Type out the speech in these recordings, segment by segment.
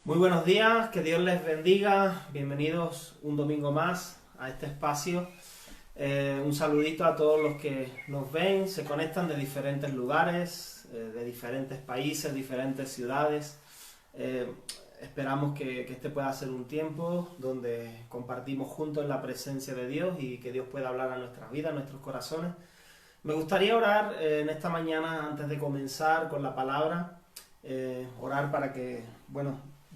Muy buenos días, que Dios les bendiga. Bienvenidos un domingo más a este espacio. Un saludito a todos los que nos ven, se conectan de diferentes lugares, de diferentes países, diferentes ciudades. Esperamos que este pueda ser un tiempo donde compartimos juntos en la presencia de Dios y que Dios pueda hablar a nuestras vidas, a nuestros corazones. Me gustaría orar en esta mañana antes de comenzar con la palabra, orar para que,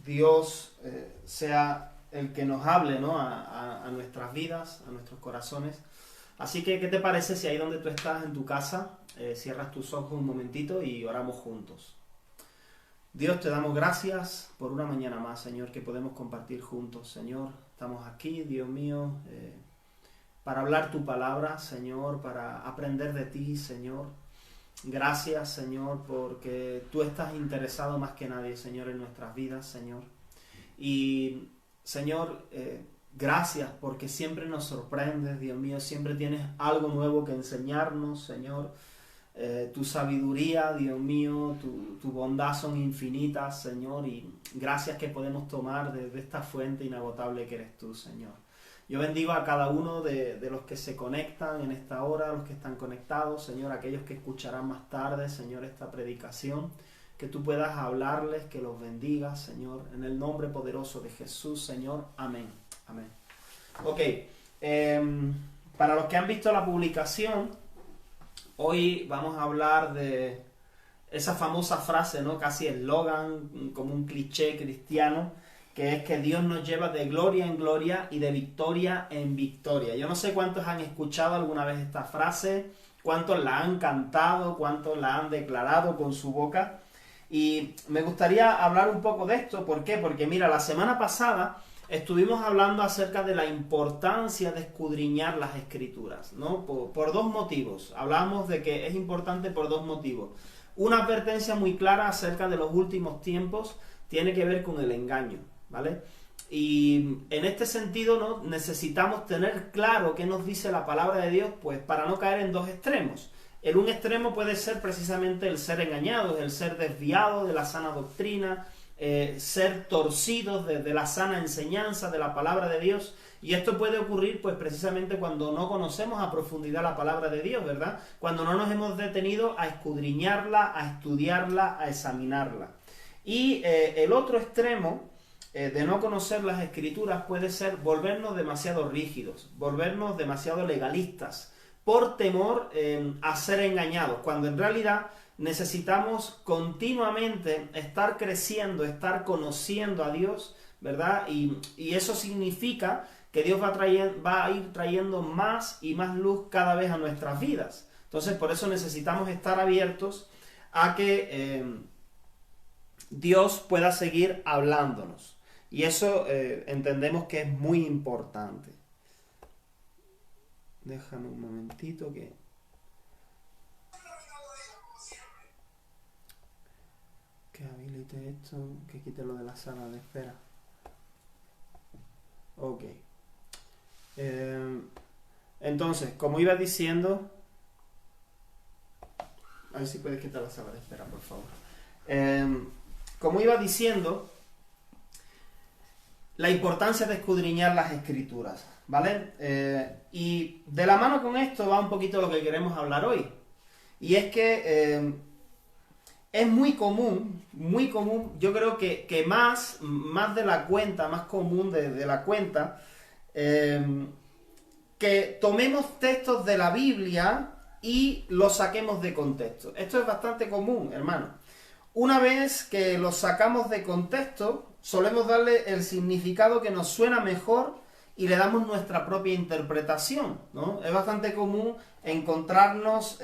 Dios sea el que nos hable, ¿no? a nuestras vidas, a nuestros corazones. Así que, ¿qué te parece si ahí donde tú estás en tu casa, cierras tus ojos un momentito y oramos juntos? Dios, te damos gracias por una mañana más, Señor, que podemos compartir juntos. Señor, estamos aquí, Dios mío, para hablar tu palabra, Señor, para aprender de ti, Señor. Gracias, Señor, porque tú estás interesado más que nadie, Señor, en nuestras vidas, Señor. Y, Señor, gracias porque siempre nos sorprendes, Dios mío, siempre tienes algo nuevo que enseñarnos, Señor. Tu sabiduría, Dios mío, tu bondad son infinitas, Señor, y gracias que podemos tomar de esta fuente inagotable que eres tú, Señor. Yo bendigo a cada uno de los que se conectan en esta hora, los que están conectados, Señor, aquellos que escucharán más tarde, Señor, esta predicación, que tú puedas hablarles, que los bendigas, Señor, en el nombre poderoso de Jesús, Señor. Amén. Amén. Ok, para los que han visto la publicación, hoy vamos a hablar de esa famosa frase, ¿no? Casi eslogan, como un cliché cristiano, que es que Dios nos lleva de gloria en gloria y de victoria en victoria. Yo no sé cuántos han escuchado alguna vez esta frase, cuántos la han cantado, cuántos la han declarado con su boca. Y me gustaría hablar un poco de esto. ¿Por qué? Porque mira, la semana pasada estuvimos hablando acerca de la importancia de escudriñar las Escrituras, ¿no? Por dos motivos. Hablamos de que es importante por dos motivos. Una advertencia muy clara acerca de los últimos tiempos tiene que ver con el engaño, ¿vale? Y en este sentido, ¿no? Necesitamos tener claro qué nos dice la palabra de Dios, pues para no caer en dos extremos. En un extremo puede ser precisamente el ser engañados, el ser desviados de la sana doctrina, ser torcidos de la sana enseñanza de la palabra de Dios. Y esto puede ocurrir pues precisamente cuando no conocemos a profundidad la palabra de Dios, ¿verdad? Cuando no nos hemos detenido a escudriñarla, a estudiarla, a examinarla. Y el otro extremo de no conocer las Escrituras puede ser volvernos demasiado rígidos, volvernos demasiado legalistas, por temor a ser engañados, cuando en realidad necesitamos continuamente estar creciendo, estar conociendo a Dios, ¿verdad? Y eso significa que Dios va a ir trayendo más y más luz cada vez a nuestras vidas. Entonces, por eso necesitamos estar abiertos a que Dios pueda seguir hablándonos. Y eso entendemos que es muy importante. Déjame un momentito que habilite esto, que quite lo de la sala de espera. Ok. Entonces, como iba diciendo, a ver si puedes quitar la sala de espera, por favor. Como iba diciendo, la importancia de escudriñar las Escrituras, ¿vale? Y de la mano con esto va un poquito lo que queremos hablar hoy. Y es que es muy común, yo creo que más de la cuenta, más común de la cuenta, que tomemos textos de la Biblia y los saquemos de contexto. Esto es bastante común, hermano. Una vez que los sacamos de contexto, solemos darle el significado que nos suena mejor y le damos nuestra propia interpretación, ¿no? Es bastante común encontrarnos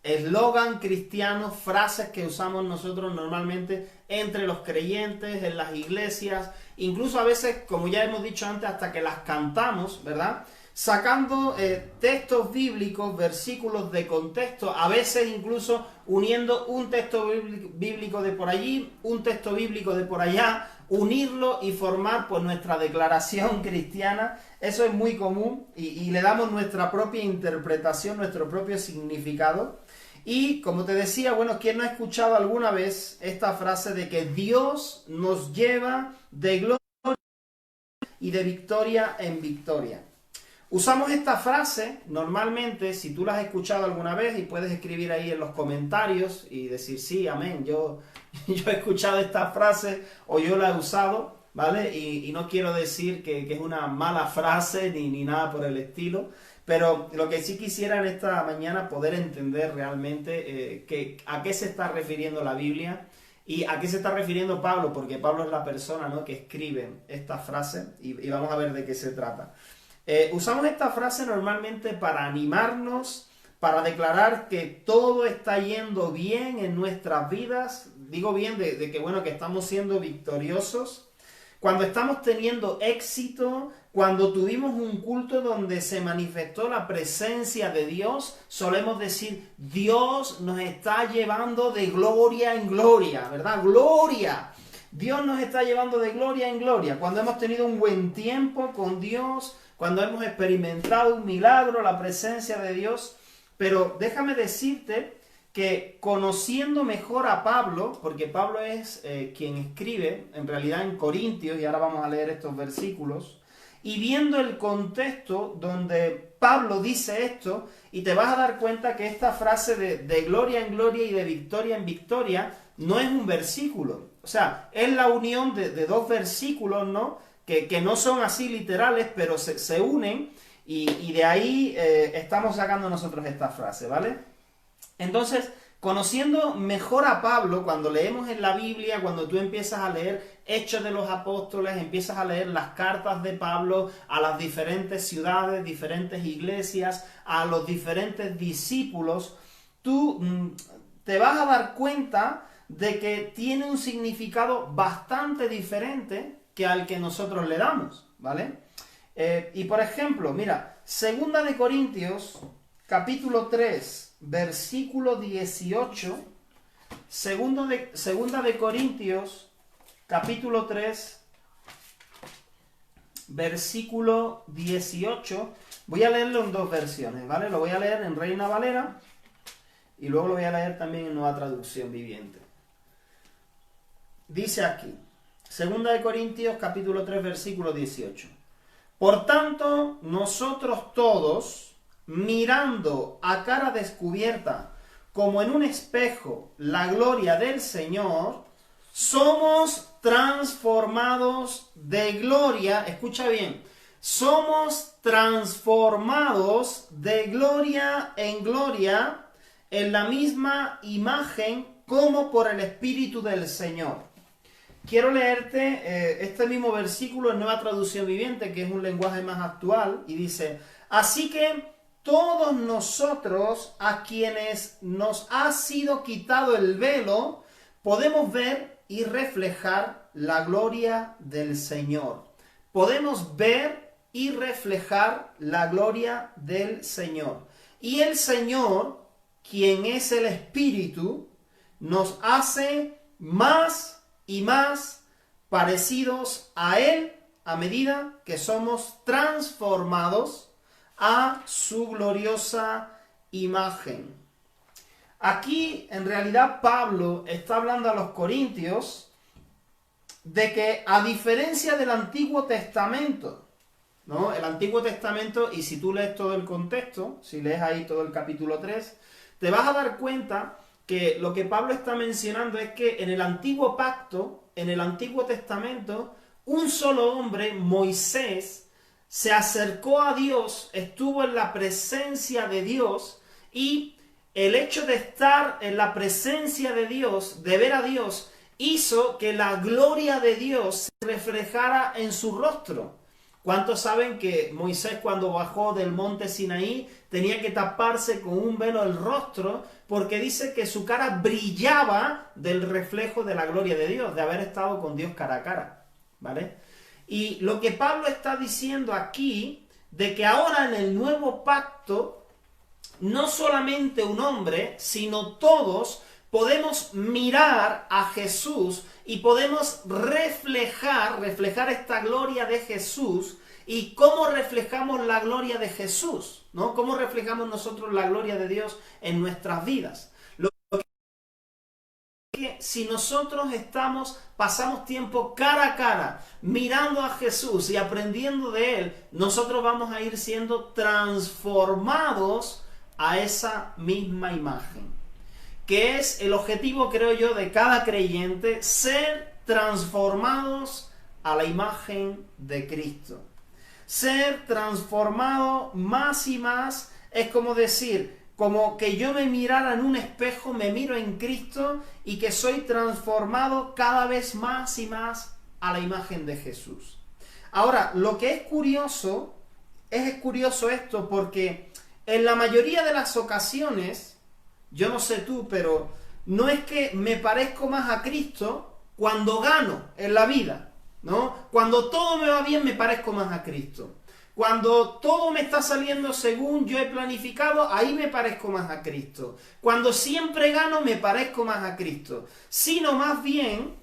eslogan cristianos, frases que usamos nosotros normalmente entre los creyentes, en las iglesias, incluso a veces, como ya hemos dicho antes, hasta que las cantamos, ¿verdad? Sacando textos bíblicos, versículos de contexto, a veces incluso uniendo un texto bíblico de por allí, un texto bíblico de por allá, unirlo y formar pues nuestra declaración cristiana. Eso es muy común y le damos nuestra propia interpretación, nuestro propio significado. Y como te decía, bueno, ¿quién no ha escuchado alguna vez esta frase de que Dios nos lleva de gloria y de victoria en victoria? Usamos esta frase normalmente, si tú la has escuchado alguna vez, y puedes escribir ahí en los comentarios y decir, sí, amén, yo he escuchado esta frase o yo la he usado, ¿vale? Y no quiero decir que es una mala frase ni nada por el estilo, pero lo que sí quisiera en esta mañana poder entender realmente a qué se está refiriendo la Biblia y a qué se está refiriendo Pablo, porque Pablo es la persona, ¿no?, que escribe esta frase y vamos a ver de qué se trata. Usamos esta frase normalmente para animarnos, para declarar que todo está yendo bien en nuestras vidas. Digo bien de que, bueno, que estamos siendo victoriosos. Cuando estamos teniendo éxito, cuando tuvimos un culto donde se manifestó la presencia de Dios, solemos decir, Dios nos está llevando de gloria en gloria, ¿verdad? ¡Gloria! Dios nos está llevando de gloria en gloria. Cuando hemos tenido un buen tiempo con Dios, cuando hemos experimentado un milagro, la presencia de Dios. Pero déjame decirte que conociendo mejor a Pablo, porque Pablo es quien escribe, en realidad en Corintios, y ahora vamos a leer estos versículos, y viendo el contexto donde Pablo dice esto, y te vas a dar cuenta que esta frase de gloria en gloria y de victoria en victoria no es un versículo. O sea, es la unión de dos versículos, ¿no?, que no son así literales, pero se unen, y de ahí estamos sacando nosotros esta frase, ¿vale? Entonces, conociendo mejor a Pablo, cuando leemos en la Biblia, cuando tú empiezas a leer Hechos de los Apóstoles, empiezas a leer las cartas de Pablo a las diferentes ciudades, diferentes iglesias, a los diferentes discípulos, tú te vas a dar cuenta de que tiene un significado bastante diferente que al que nosotros le damos, ¿vale? Y por ejemplo, mira, 2 de Corintios, capítulo 3, versículo 18, segunda de Corintios, capítulo 3, versículo 18, voy a leerlo en dos versiones, ¿vale? Lo voy a leer en Reina Valera y luego lo voy a leer también en Nueva Traducción Viviente. Dice aquí, 2 de Corintios, capítulo 3, versículo 18. Por tanto, nosotros todos, mirando a cara descubierta, como en un espejo, la gloria del Señor, somos transformados de gloria, escucha bien, somos transformados de gloria en la misma imagen como por el Espíritu del Señor. Quiero leerte este mismo versículo en Nueva Traducción Viviente, que es un lenguaje más actual, y dice, así que todos nosotros, a quienes nos ha sido quitado el velo, podemos ver y reflejar la gloria del Señor. Podemos ver y reflejar la gloria del Señor. Y el Señor, quien es el Espíritu, nos hace más y más parecidos a Él a medida que somos transformados a su gloriosa imagen. Aquí, en realidad, Pablo está hablando a los corintios de que, a diferencia del Antiguo Testamento, ¿no? El Antiguo Testamento, y si tú lees todo el contexto, si lees ahí todo el capítulo 3, te vas a dar cuenta que lo que Pablo está mencionando es que en el Antiguo Pacto, en el Antiguo Testamento, un solo hombre, Moisés, se acercó a Dios, estuvo en la presencia de Dios, y el hecho de estar en la presencia de Dios, de ver a Dios, hizo que la gloria de Dios se reflejara en su rostro. ¿Cuántos saben que Moisés, cuando bajó del monte Sinaí, tenía que taparse con un velo el rostro, porque dice que su cara brillaba del reflejo de la gloria de Dios, de haber estado con Dios cara a cara, ¿vale? Y lo que Pablo está diciendo aquí, de que ahora en el nuevo pacto, no solamente un hombre, sino todos podemos mirar a Jesús y podemos reflejar esta gloria de Jesús. ¿Y cómo reflejamos la gloria de Jesús? ¿No? ¿Cómo reflejamos nosotros la gloria de Dios en nuestras vidas? si nosotros pasamos tiempo cara a cara, mirando a Jesús y aprendiendo de Él, nosotros vamos a ir siendo transformados a esa misma imagen. Que es el objetivo, creo yo, de cada creyente, ser transformados a la imagen de Cristo. Ser transformado más y más es como decir, como que yo me mirara en un espejo, me miro en Cristo y que soy transformado cada vez más y más a la imagen de Jesús. Ahora, lo que es curioso esto porque en la mayoría de las ocasiones, yo no sé tú, pero no es que me parezco más a Cristo cuando gano en la vida, ¿no? Cuando todo me va bien me parezco más a Cristo. Cuando todo me está saliendo según yo he planificado, ahí me parezco más a Cristo. Cuando siempre gano, me parezco más a Cristo. Sino más bien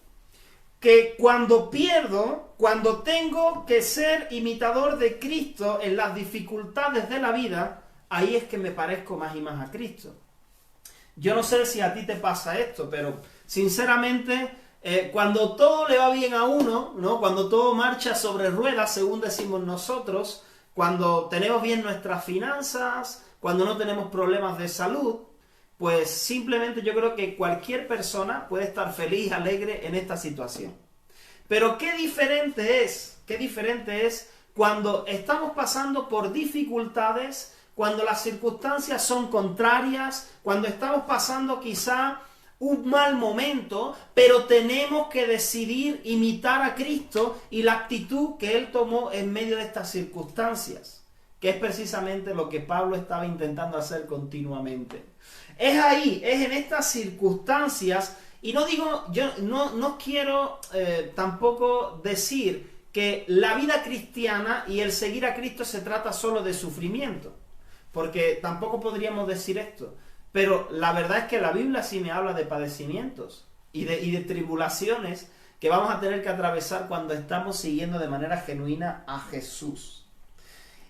que cuando pierdo, cuando tengo que ser imitador de Cristo en las dificultades de la vida, ahí es que me parezco más y más a Cristo. Yo no sé si a ti te pasa esto, pero sinceramente, cuando todo le va bien a uno, ¿no? Cuando todo marcha sobre ruedas, según decimos nosotros, cuando tenemos bien nuestras finanzas, cuando no tenemos problemas de salud, pues simplemente yo creo que cualquier persona puede estar feliz, alegre en esta situación. Pero qué diferente es cuando estamos pasando por dificultades, cuando las circunstancias son contrarias, cuando estamos pasando quizá un mal momento, pero tenemos que decidir imitar a Cristo y la actitud que Él tomó en medio de estas circunstancias, que es precisamente lo que Pablo estaba intentando hacer continuamente. Es ahí, es en estas circunstancias, y no digo, yo no quiero tampoco decir que la vida cristiana y el seguir a Cristo se trata solo de sufrimiento, porque tampoco podríamos decir esto. Pero la verdad es que la Biblia sí me habla de padecimientos y de tribulaciones que vamos a tener que atravesar cuando estamos siguiendo de manera genuina a Jesús.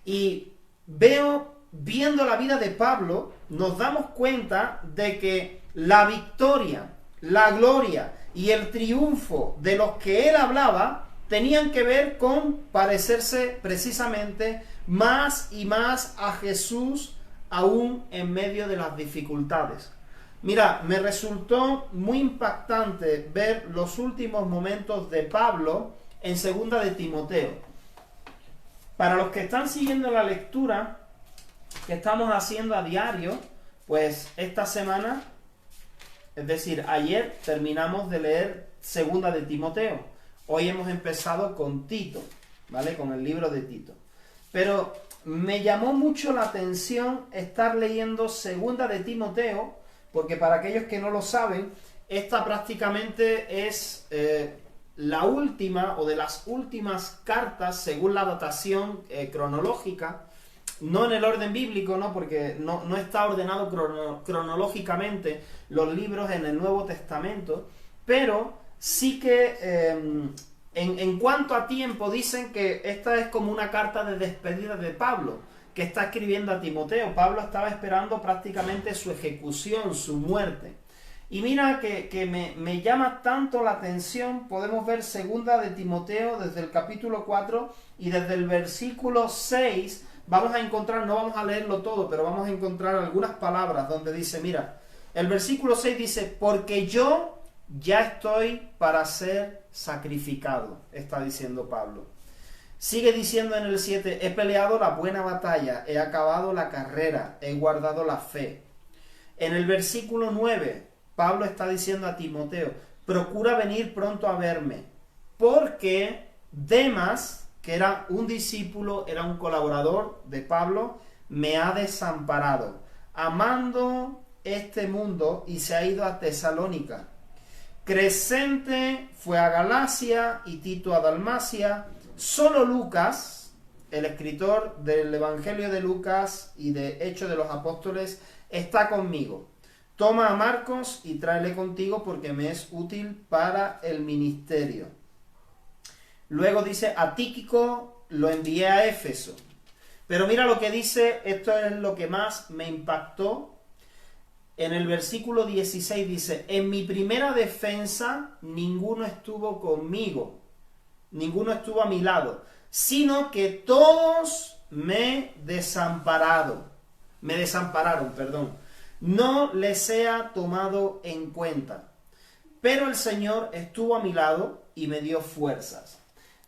Y viendo la vida de Pablo, nos damos cuenta de que la victoria, la gloria y el triunfo de los que él hablaba tenían que ver con parecerse precisamente más y más a Jesús, aún en medio de las dificultades. Mira, me resultó muy impactante ver los últimos momentos de Pablo en 2 de Timoteo. Para los que están siguiendo la lectura que estamos haciendo a diario, pues esta semana, es decir, ayer terminamos de leer 2 de Timoteo. Hoy hemos empezado con Tito, ¿vale? Con el libro de Tito. Pero me llamó mucho la atención estar leyendo 2 de Timoteo, porque para aquellos que no lo saben, esta prácticamente es la última o de las últimas cartas según la datación cronológica, no en el orden bíblico, ¿no? Porque no está ordenado cronológicamente los libros en el Nuevo Testamento, pero sí que en cuanto a tiempo dicen que esta es como una carta de despedida de Pablo, que está escribiendo a Timoteo. Pablo estaba esperando prácticamente su ejecución, su muerte. Y mira que me llama tanto la atención, podemos ver 2 de Timoteo desde el capítulo 4 y desde el versículo 6, vamos a encontrar, no vamos a leerlo todo, pero vamos a encontrar algunas palabras donde dice, mira, el versículo 6 dice, porque yo ya estoy para ser sacrificado, está diciendo Pablo. Sigue diciendo en el 7, he peleado la buena batalla, he acabado la carrera, he guardado la fe. En el versículo 9, Pablo está diciendo a Timoteo, procura venir pronto a verme, porque Demas, que era un discípulo, era un colaborador de Pablo, me ha desamparado, amando este mundo y se ha ido a Tesalónica. Crescente fue a Galacia y Tito a Dalmacia. Solo Lucas, el escritor del Evangelio de Lucas y de Hechos de los Apóstoles, está conmigo. Toma a Marcos y tráele contigo porque me es útil para el ministerio. Luego dice, a Tíquico lo envié a Éfeso. Pero mira lo que dice, esto es lo que más me impactó. en el versículo 16 dice, en mi primera defensa ninguno estuvo conmigo, ninguno estuvo a mi lado, sino que todos me desampararon, perdón. No les he tomado en cuenta, pero el Señor estuvo a mi lado y me dio fuerzas.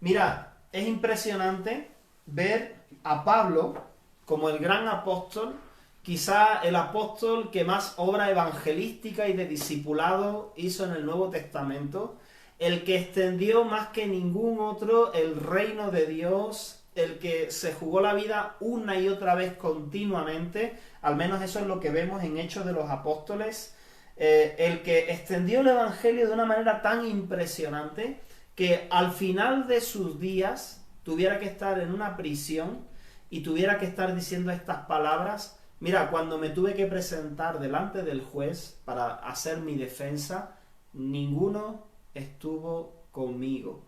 Mira, es impresionante ver a Pablo como el gran apóstol, quizá el apóstol que más obra evangelística y de discipulado hizo en el Nuevo Testamento, el que extendió más que ningún otro el reino de Dios, el que se jugó la vida una y otra vez continuamente, al menos eso es lo que vemos en Hechos de los Apóstoles, el que extendió el evangelio de una manera tan impresionante que al final de sus días tuviera que estar en una prisión y tuviera que estar diciendo estas palabras. Mira, cuando me tuve que presentar delante del juez para hacer mi defensa, ninguno estuvo conmigo.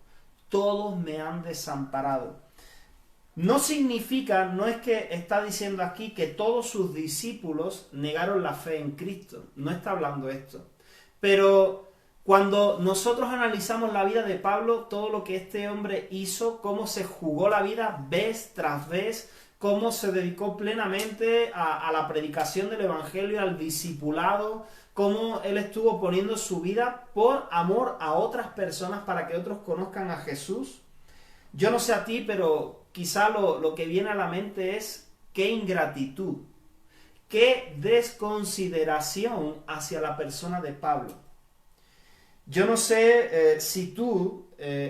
Todos me han desamparado. No significa, no es que está diciendo aquí que todos sus discípulos negaron la fe en Cristo. No está hablando esto. Pero cuando nosotros analizamos la vida de Pablo, todo lo que este hombre hizo, cómo se jugó la vida vez tras vez, cómo se dedicó plenamente a la predicación del Evangelio, al discipulado, cómo él estuvo poniendo su vida por amor a otras personas para que otros conozcan a Jesús. Yo no sé a ti, pero quizá lo que viene a la mente es qué ingratitud, qué desconsideración hacia la persona de Pablo. Yo no sé si tú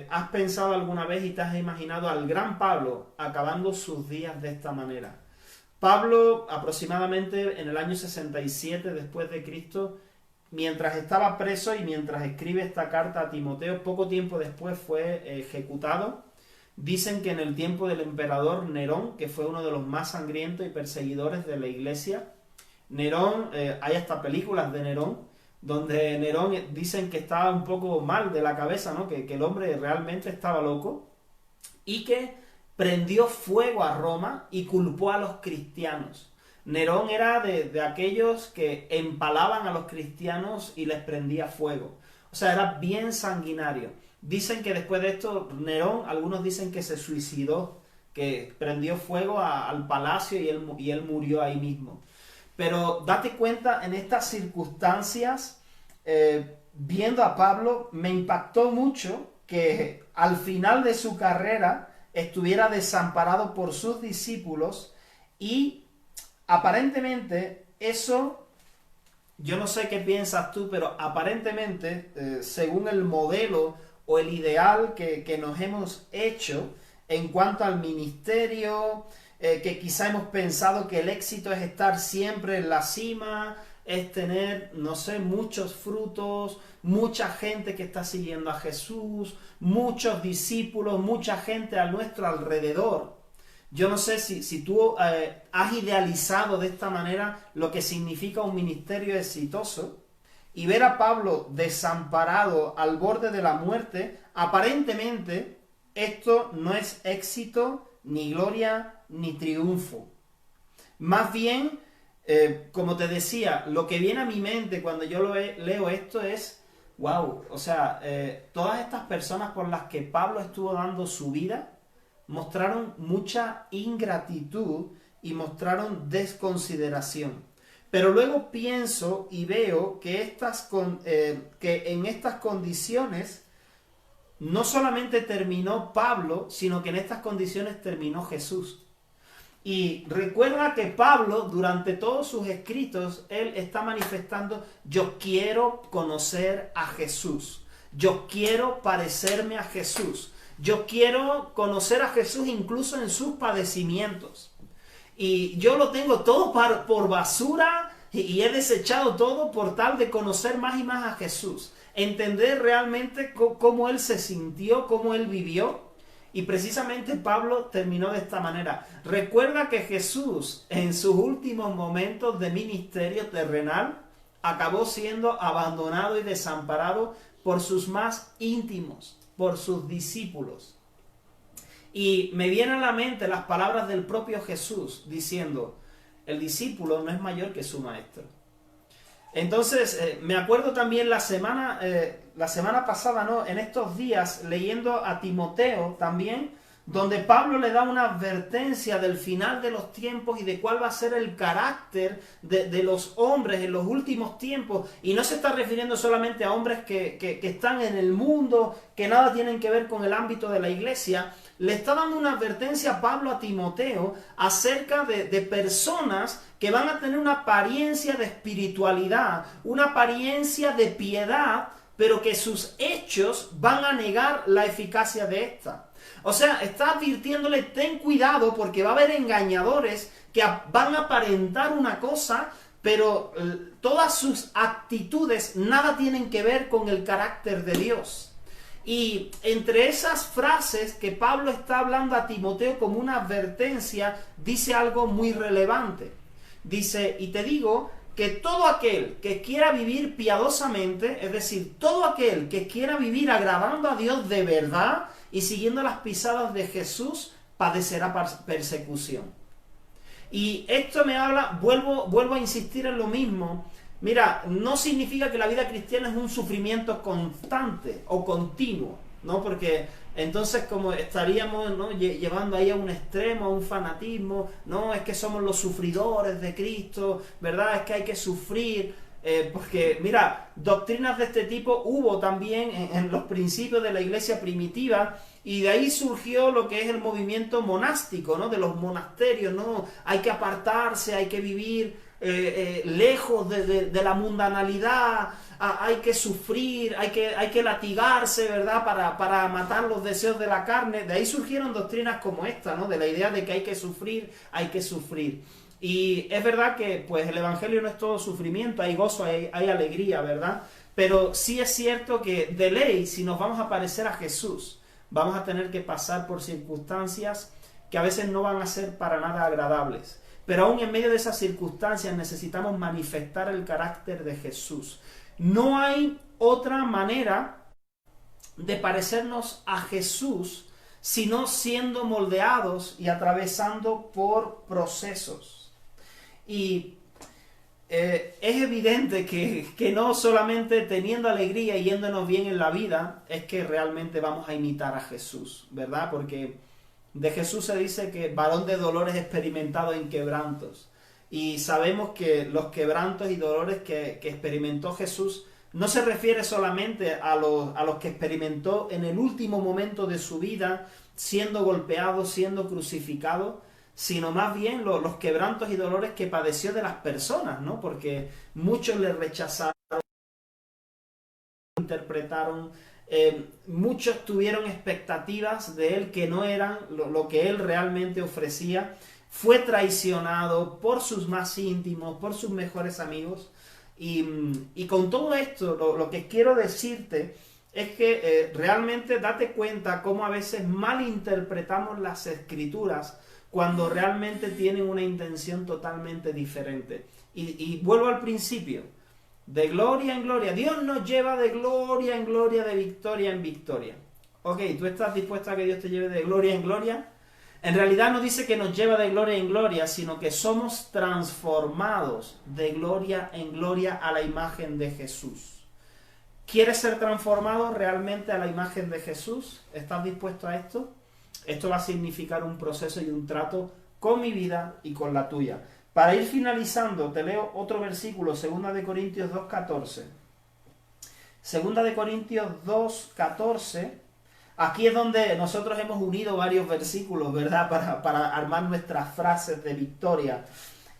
has pensado alguna vez y te has imaginado al gran Pablo acabando sus días de esta manera. Pablo, aproximadamente en el año 67 después de Cristo, mientras estaba preso y mientras escribe esta carta a Timoteo, poco tiempo después fue ejecutado. Dicen que en el tiempo del emperador Nerón, que fue uno de los más sangrientos y perseguidores de la iglesia, Nerón, hay hasta películas de Nerón, donde Nerón dicen que estaba un poco mal de la cabeza, ¿no? Que el hombre realmente estaba loco, y que prendió fuego a Roma y culpó a los cristianos. Nerón era de aquellos que empalaban a los cristianos y les prendía fuego. O sea, era bien sanguinario. Dicen que después de esto, Nerón, algunos dicen que se suicidó, que prendió fuego al palacio y él murió ahí mismo. Pero date cuenta, en estas circunstancias, viendo a Pablo, me impactó mucho que al final de su carrera estuviera desamparado por sus discípulos y aparentemente eso, yo no sé qué piensas tú, pero aparentemente, según el modelo o el ideal que nos hemos hecho en cuanto al ministerio, que quizá hemos pensado que el éxito es estar siempre en la cima, es tener, no sé, muchos frutos, mucha gente que está siguiendo a Jesús, muchos discípulos, mucha gente a nuestro alrededor. Yo no sé si tú has idealizado de esta manera lo que significa un ministerio exitoso, y ver a Pablo desamparado al borde de la muerte, aparentemente esto no es éxito, ni gloria, ni triunfo. Más bien, como te decía, lo que viene a mi mente cuando yo leo esto es, wow, o sea, todas estas personas por las que Pablo estuvo dando su vida, mostraron mucha ingratitud y mostraron desconsideración. Pero luego pienso y veo que en estas condiciones no solamente terminó Pablo, sino que en estas condiciones terminó Jesús. Y recuerda que Pablo, durante todos sus escritos, él está manifestando: yo quiero conocer a Jesús, yo quiero parecerme a Jesús, yo quiero conocer a Jesús incluso en sus padecimientos. Y yo lo tengo todo por basura y he desechado todo por tal de conocer más y más a Jesús. Entender realmente cómo Él se sintió, cómo Él vivió. Y precisamente Pablo terminó de esta manera. Recuerda que Jesús, en sus últimos momentos de ministerio terrenal, acabó siendo abandonado y desamparado por sus más íntimos, por sus discípulos. Y me vienen a la mente las palabras del propio Jesús diciendo: el discípulo no es mayor que su maestro. Entonces, me acuerdo también la semana pasada, ¿no? En estos días, leyendo a Timoteo también, donde Pablo le da una advertencia del final de los tiempos y de cuál va a ser el carácter de los hombres en los últimos tiempos. Y no se está refiriendo solamente a hombres que están en el mundo, que nada tienen que ver con el ámbito de la iglesia. Le está dando una advertencia a Pablo a Timoteo acerca de personas que van a tener una apariencia de espiritualidad, una apariencia de piedad, pero que sus hechos van a negar la eficacia de esta. O sea, está advirtiéndole, ten cuidado porque va a haber engañadores que van a aparentar una cosa, pero todas sus actitudes nada tienen que ver con el carácter de Dios. Y entre esas frases que Pablo está hablando a Timoteo como una advertencia, dice algo muy relevante. Dice, y te digo que todo aquel que quiera vivir piadosamente, es decir, todo aquel que quiera vivir agradando a Dios de verdad y siguiendo las pisadas de Jesús, padecerá persecución. Y esto me habla, vuelvo a insistir en lo mismo. Mira, no significa que la vida cristiana es un sufrimiento constante o continuo, ¿no? Porque entonces como estaríamos, ¿no?, llevando ahí a un extremo, a un fanatismo, no, es que somos los sufridores de Cristo, ¿verdad? Es que hay que sufrir. Porque, mira, doctrinas de este tipo hubo también en los principios de la iglesia primitiva, y de ahí surgió lo que es el movimiento monástico, ¿no? De los monasterios, ¿no? Hay que apartarse, hay que vivir lejos de la mundanalidad, hay que sufrir, hay que latigarse, ¿verdad? Para matar los deseos de la carne. De ahí surgieron doctrinas como esta, ¿no? De la idea de que hay que sufrir, hay que sufrir. Y es verdad que pues el evangelio no es todo sufrimiento, hay gozo, hay alegría, ¿verdad? Pero sí es cierto que de ley, si nos vamos a parecer a Jesús, vamos a tener que pasar por circunstancias que a veces no van a ser para nada agradables. Pero aún en medio de esas circunstancias necesitamos manifestar el carácter de Jesús. No hay otra manera de parecernos a Jesús sino siendo moldeados y atravesando por procesos. Y es evidente que no solamente teniendo alegría y yéndonos bien en la vida es que realmente vamos a imitar a Jesús, ¿verdad? Porque de Jesús se dice que varón de dolores experimentado en quebrantos. Y sabemos que los quebrantos y dolores que experimentó Jesús no se refiere solamente a los que experimentó en el último momento de su vida, siendo golpeado, siendo crucificado, sino más bien los quebrantos y dolores que padeció de las personas, ¿no? Porque muchos le rechazaron, interpretaron, muchos tuvieron expectativas de él que no eran lo que él realmente ofrecía. Fue traicionado por sus más íntimos, por sus mejores amigos. Y con todo esto, lo que quiero decirte es que realmente date cuenta cómo a veces malinterpretamos las escrituras cuando realmente tienen una intención totalmente diferente. Y vuelvo al principio, de gloria en gloria. Dios nos lleva de gloria en gloria, de victoria en victoria. Ok, ¿tú estás dispuesto a que Dios te lleve de gloria en gloria? En realidad no dice que nos lleva de gloria en gloria, sino que somos transformados de gloria en gloria a la imagen de Jesús. ¿Quieres ser transformado realmente a la imagen de Jesús? ¿Estás dispuesto a esto? Esto va a significar un proceso y un trato con mi vida y con la tuya. Para ir finalizando, te leo otro versículo, 2 de Corintios 2:14. 2 de Corintios 2:14. Aquí es donde nosotros hemos unido varios versículos, ¿verdad? Para armar nuestras frases de victoria.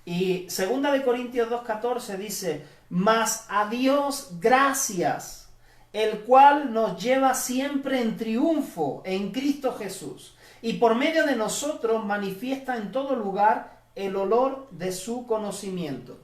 Y 2 de Corintios 2:14 dice, mas a Dios gracias, el cual nos lleva siempre en triunfo en Cristo Jesús, y por medio de nosotros manifiesta en todo lugar el olor de su conocimiento.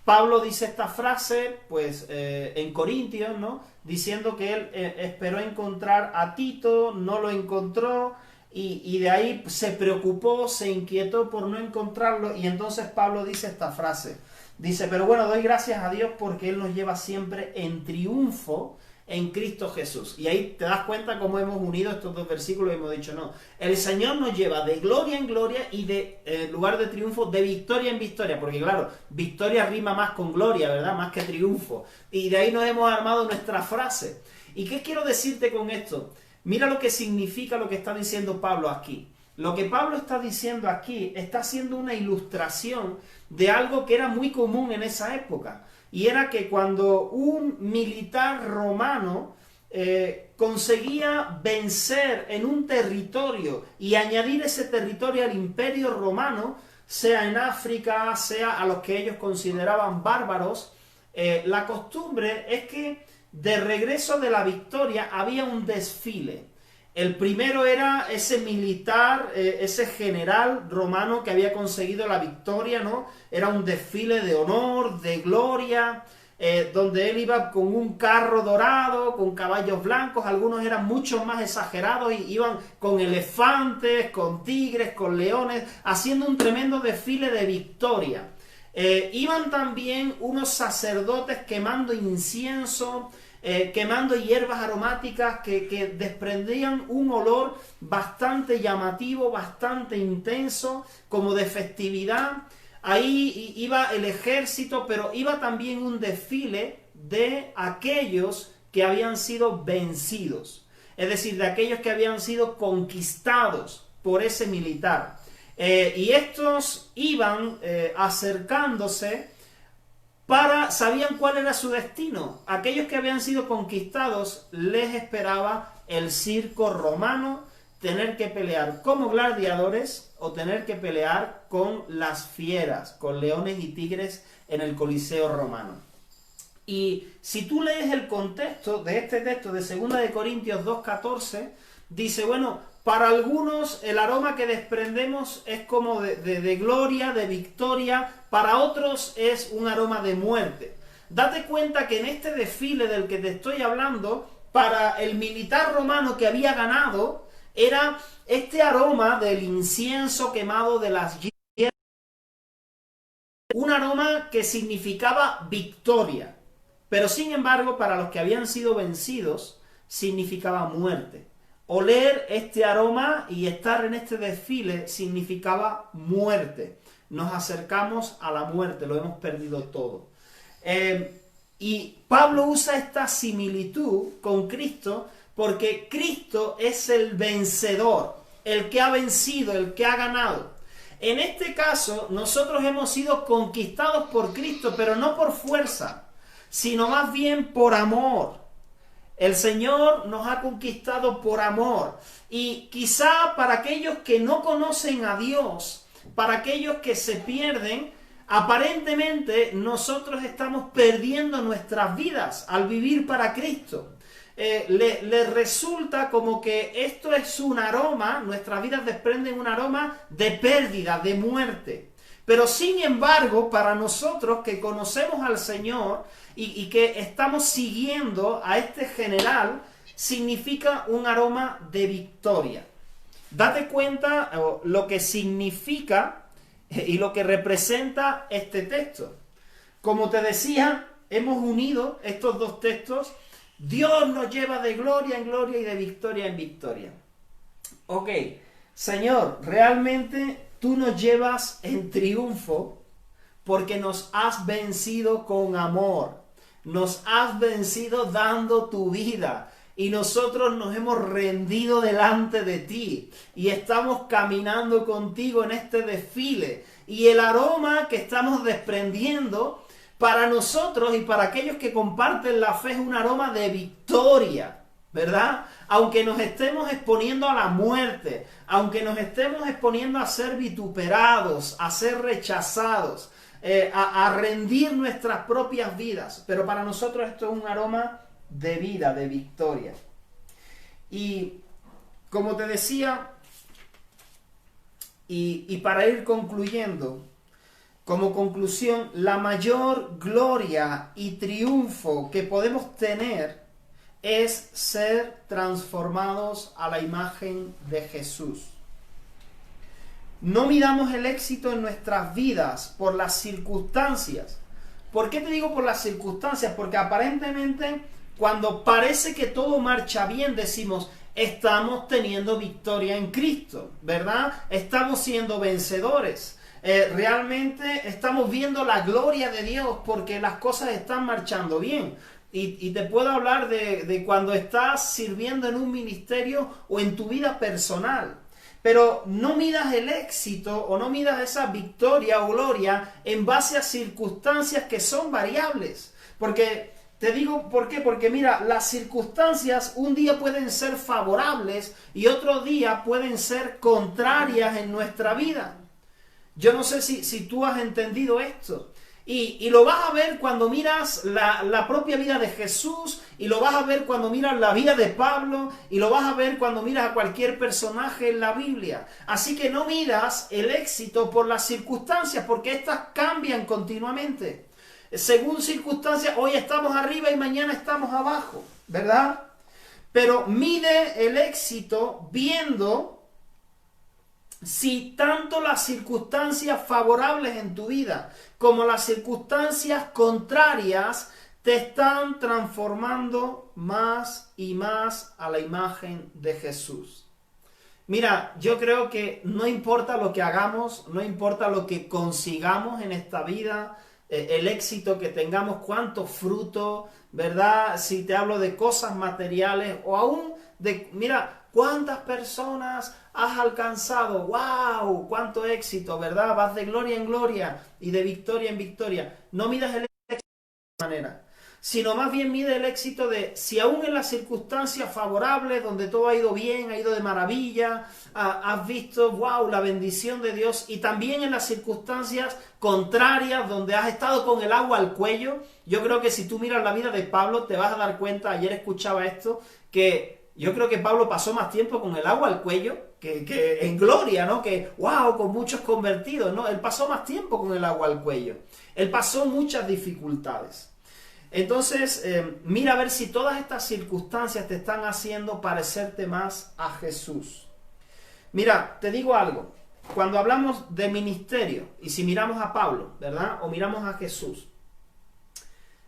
Pablo dice esta frase, pues, en Corintios, ¿no? Diciendo que él esperó encontrar a Tito, no lo encontró, y de ahí se preocupó, se inquietó por no encontrarlo, y entonces Pablo dice esta frase. Dice, pero bueno, doy gracias a Dios porque Él nos lleva siempre en triunfo en Cristo Jesús. Y ahí te das cuenta cómo hemos unido estos dos versículos y hemos dicho, no, el Señor nos lleva de gloria en gloria y de lugar de triunfo, de victoria en victoria, porque claro, victoria rima más con gloria, ¿verdad? Más que triunfo. Y de ahí nos hemos armado nuestra frase. ¿Y qué quiero decirte con esto? Mira lo que significa lo que está diciendo Pablo aquí. Lo que Pablo está diciendo aquí está haciendo una ilustración de algo que era muy común en esa época. Y era que cuando un militar romano conseguía vencer en un territorio y añadir ese territorio al imperio romano, sea en África, sea a los que ellos consideraban bárbaros, la costumbre es que de regreso de la victoria había un desfile. El primero era ese militar, ese general romano que había conseguido la victoria, ¿no? Era un desfile de honor, de gloria, donde él iba con un carro dorado, con caballos blancos, algunos eran mucho más exagerados y iban con elefantes, con tigres, con leones, haciendo un tremendo desfile de victoria. Iban también unos sacerdotes quemando incienso, quemando hierbas aromáticas que desprendían un olor bastante llamativo, bastante intenso, como de festividad. Ahí iba el ejército, pero iba también un desfile de aquellos que habían sido vencidos, es decir, de aquellos que habían sido conquistados por ese militar. Y estos iban acercándose sabían cuál era su destino. Aquellos que habían sido conquistados les esperaba el circo romano, tener que pelear como gladiadores o tener que pelear con las fieras, con leones y tigres en el Coliseo romano. Y si tú lees el contexto de este texto de 2 de Corintios 2:14, dice, bueno, para algunos el aroma que desprendemos es como de gloria, de victoria, para otros es un aroma de muerte. Date cuenta que en este desfile del que te estoy hablando, para el militar romano que había ganado, era este aroma del incienso quemado de las hierbas, un aroma que significaba victoria, pero sin embargo para los que habían sido vencidos significaba muerte. Oler este aroma y estar en este desfile significaba muerte. Nos acercamos a la muerte, lo hemos perdido todo. Y Pablo usa esta similitud con Cristo porque Cristo es el vencedor, el que ha vencido, el que ha ganado. En este caso, nosotros hemos sido conquistados por Cristo, pero no por fuerza, sino más bien por amor. El Señor nos ha conquistado por amor. Y quizá para aquellos que no conocen a Dios, para aquellos que se pierden, aparentemente nosotros estamos perdiendo nuestras vidas al vivir para Cristo. Les resulta como que esto es un aroma, nuestras vidas desprenden un aroma de pérdida, de muerte. Pero sin embargo, para nosotros que conocemos al Señor y que estamos siguiendo a este general, significa un aroma de victoria. Date cuenta lo que significa y lo que representa este texto. Como te decía, hemos unido estos dos textos. Dios nos lleva de gloria en gloria y de victoria en victoria. Ok, Señor, realmente tú nos llevas en triunfo porque nos has vencido con amor. Nos has vencido dando tu vida. Y nosotros nos hemos rendido delante de ti. Y estamos caminando contigo en este desfile. Y el aroma que estamos desprendiendo para nosotros y para aquellos que comparten la fe es un aroma de victoria, ¿verdad? Aunque nos estemos exponiendo a la muerte, aunque nos estemos exponiendo a ser vituperados, a ser rechazados, a rendir nuestras propias vidas. Pero para nosotros esto es un aroma de vida, de victoria. Y como te decía, y para ir concluyendo, como conclusión, la mayor gloria y triunfo que podemos tener es ser transformados a la imagen de Jesús. No midamos el éxito en nuestras vidas por las circunstancias, ¿Por qué te digo por las circunstancias? Porque aparentemente cuando parece que todo marcha bien decimos, estamos teniendo victoria en Cristo, ¿verdad? Estamos siendo vencedores. Realmente estamos viendo la gloria de Dios porque las cosas están marchando bien. Y te puedo hablar de cuando estás sirviendo en un ministerio o en tu vida personal. Pero no midas el éxito o no midas esa victoria o gloria en base a circunstancias que son variables. Porque te digo por qué, porque mira, las circunstancias un día pueden ser favorables y otro día pueden ser contrarias en nuestra vida. Yo no sé si tú has entendido esto. Y lo vas a ver cuando miras la propia vida de Jesús, y lo vas a ver cuando miras la vida de Pablo, y lo vas a ver cuando miras a cualquier personaje en la Biblia. Así que no midas el éxito por las circunstancias, porque estas cambian continuamente. Según circunstancias, hoy estamos arriba y mañana estamos abajo, ¿verdad? Pero mide el éxito viendo si tanto las circunstancias favorables en tu vida como las circunstancias contrarias te están transformando más y más a la imagen de Jesús. Mira, yo creo que no importa lo que hagamos, no importa lo que consigamos en esta vida, el éxito que tengamos, cuántos frutos, ¿verdad? Si te hablo de cosas materiales o aún de, mira, cuántas personas has alcanzado, wow, cuánto éxito, ¿verdad? Vas de gloria en gloria y de victoria en victoria. No midas el éxito de esa manera, sino más bien mide el éxito de si aún en las circunstancias favorables, donde todo ha ido bien, ha ido de maravilla, has visto, wow, la bendición de Dios, y también en las circunstancias contrarias, donde has estado con el agua al cuello. Yo creo que si tú miras la vida de Pablo, te vas a dar cuenta, ayer escuchaba esto, que yo creo que Pablo pasó más tiempo con el agua al cuello que en gloria, ¿no? Que, wow, con muchos convertidos, ¿no? Él pasó más tiempo con el agua al cuello. Él pasó muchas dificultades. Entonces, mira a ver si todas estas circunstancias te están haciendo parecerte más a Jesús. Mira, te digo algo. Cuando hablamos de ministerio, y si miramos a Pablo, ¿verdad? O miramos a Jesús.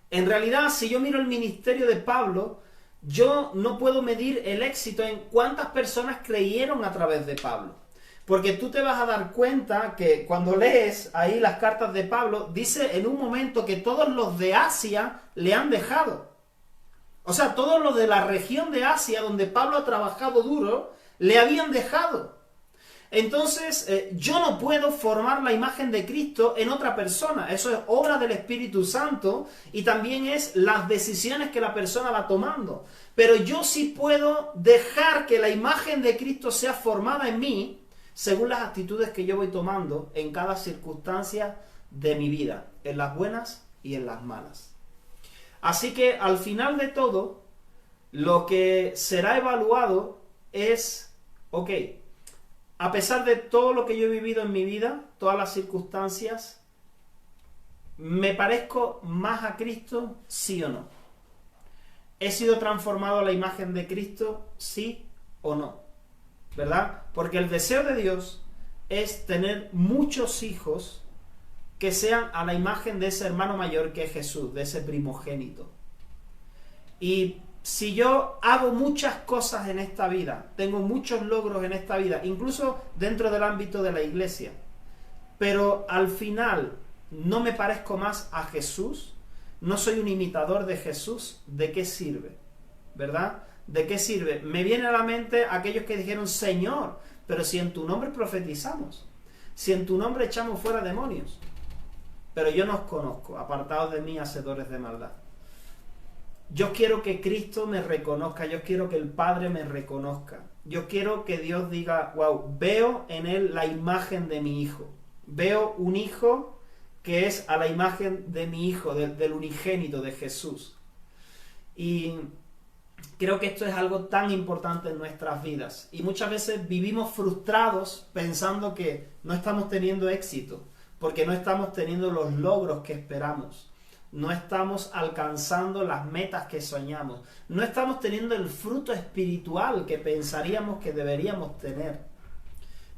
En realidad, si yo miro el ministerio de Pablo, yo no puedo medir el éxito en cuántas personas creyeron a través de Pablo. Porque tú te vas a dar cuenta que cuando lees ahí las cartas de Pablo, dice en un momento que todos los de Asia le han dejado. O sea, todos los de la región de Asia, donde Pablo ha trabajado duro, le habían dejado. Entonces, yo no puedo formar la imagen de Cristo en otra persona. Eso es obra del Espíritu Santo y también es las decisiones que la persona va tomando. Pero yo sí puedo dejar que la imagen de Cristo sea formada en mí según las actitudes que yo voy tomando en cada circunstancia de mi vida, en las buenas y en las malas. Así que al final de todo, lo que será evaluado es, ok, a pesar de todo lo que yo he vivido en mi vida, todas las circunstancias, ¿me parezco más a Cristo, sí o no? ¿He sido transformado a la imagen de Cristo, sí o no? ¿Verdad? Porque el deseo de Dios es tener muchos hijos que sean a la imagen de ese hermano mayor que es Jesús, de ese primogénito. Y si yo hago muchas cosas en esta vida, tengo muchos logros en esta vida, incluso dentro del ámbito de la iglesia, pero al final no me parezco más a Jesús, no soy un imitador de Jesús, ¿de qué sirve? ¿Verdad? ¿De qué sirve? Me viene a la mente aquellos que dijeron, Señor, pero si en tu nombre profetizamos, si en tu nombre echamos fuera demonios, pero yo no os conozco, apartados de mí, hacedores de maldad. Yo quiero que Cristo me reconozca, yo quiero que el Padre me reconozca, yo quiero que Dios diga, wow, veo en él la imagen de mi hijo, veo un hijo que es a la imagen de mi hijo, del unigénito, de Jesús. Y creo que esto es algo tan importante en nuestras vidas. Y muchas veces vivimos frustrados pensando que no estamos teniendo éxito, porque no estamos teniendo los logros que esperamos. No estamos alcanzando las metas que soñamos. No estamos teniendo el fruto espiritual que pensaríamos que deberíamos tener.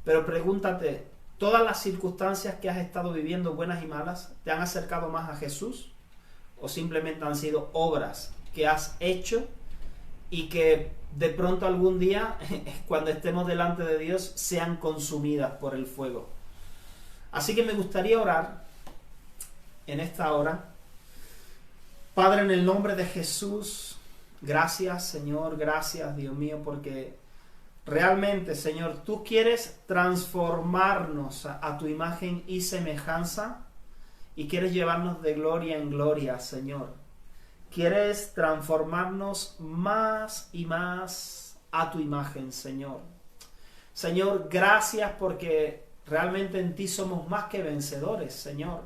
Pero pregúntate, ¿todas las circunstancias que has estado viviendo, buenas y malas, te han acercado más a Jesús o simplemente han sido obras que has hecho y que de pronto algún día, cuando estemos delante de Dios, sean consumidas por el fuego. Así que me gustaría orar en esta hora. Padre, en el nombre de Jesús, gracias, Señor, gracias, Dios mío, porque realmente, Señor, tú quieres transformarnos a tu imagen y semejanza y quieres llevarnos de gloria en gloria, Señor. Quieres transformarnos más y más a tu imagen, Señor. Señor, gracias porque realmente en ti somos más que vencedores, Señor.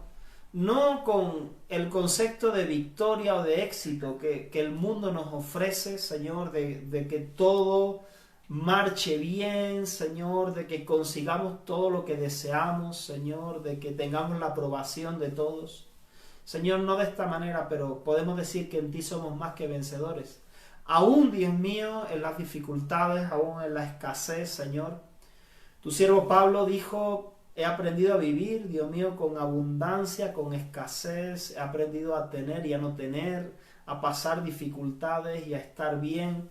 No con el concepto de victoria o de éxito que el mundo nos ofrece, Señor, de que todo marche bien, Señor, de que consigamos todo lo que deseamos, Señor, de que tengamos la aprobación de todos. Señor, no de esta manera, pero podemos decir que en ti somos más que vencedores. Aún, Dios mío, en las dificultades, aún en la escasez, Señor. Tu siervo Pablo dijo: he aprendido a vivir, Dios mío, con abundancia, con escasez. He aprendido a tener y a no tener, a pasar dificultades y a estar bien.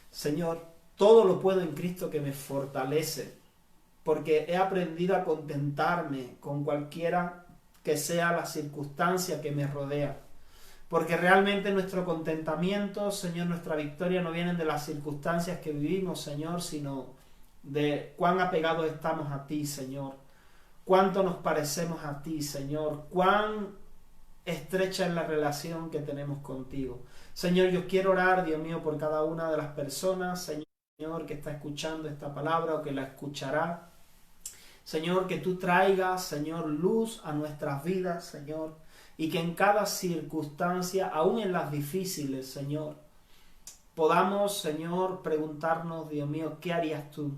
Señor, todo lo puedo en Cristo que me fortalece, porque he aprendido a contentarme con cualquiera que sea la circunstancia que me rodea. Porque realmente nuestro contentamiento, Señor, nuestra victoria no vienen de las circunstancias que vivimos, Señor, sino de cuán apegados estamos a ti, Señor. Cuánto nos parecemos a ti, Señor. Cuán estrecha es la relación que tenemos contigo. Señor, yo quiero orar, Dios mío, por cada una de las personas, Señor, que está escuchando esta palabra o que la escuchará. Señor, que tú traigas, Señor, luz a nuestras vidas, Señor, y que en cada circunstancia, aún en las difíciles, Señor, podamos, Señor, preguntarnos, Dios mío, ¿qué harías tú?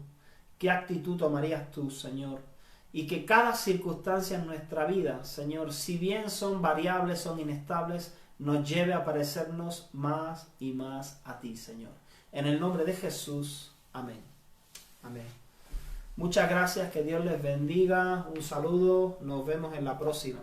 ¿Qué actitud tomarías tú, Señor? Y que cada circunstancia en nuestra vida, Señor, si bien son variables, son inestables, nos lleve a parecernos más y más a ti, Señor. En el nombre de Jesús, amén. Amén. Muchas gracias, que Dios les bendiga, un saludo, nos vemos en la próxima.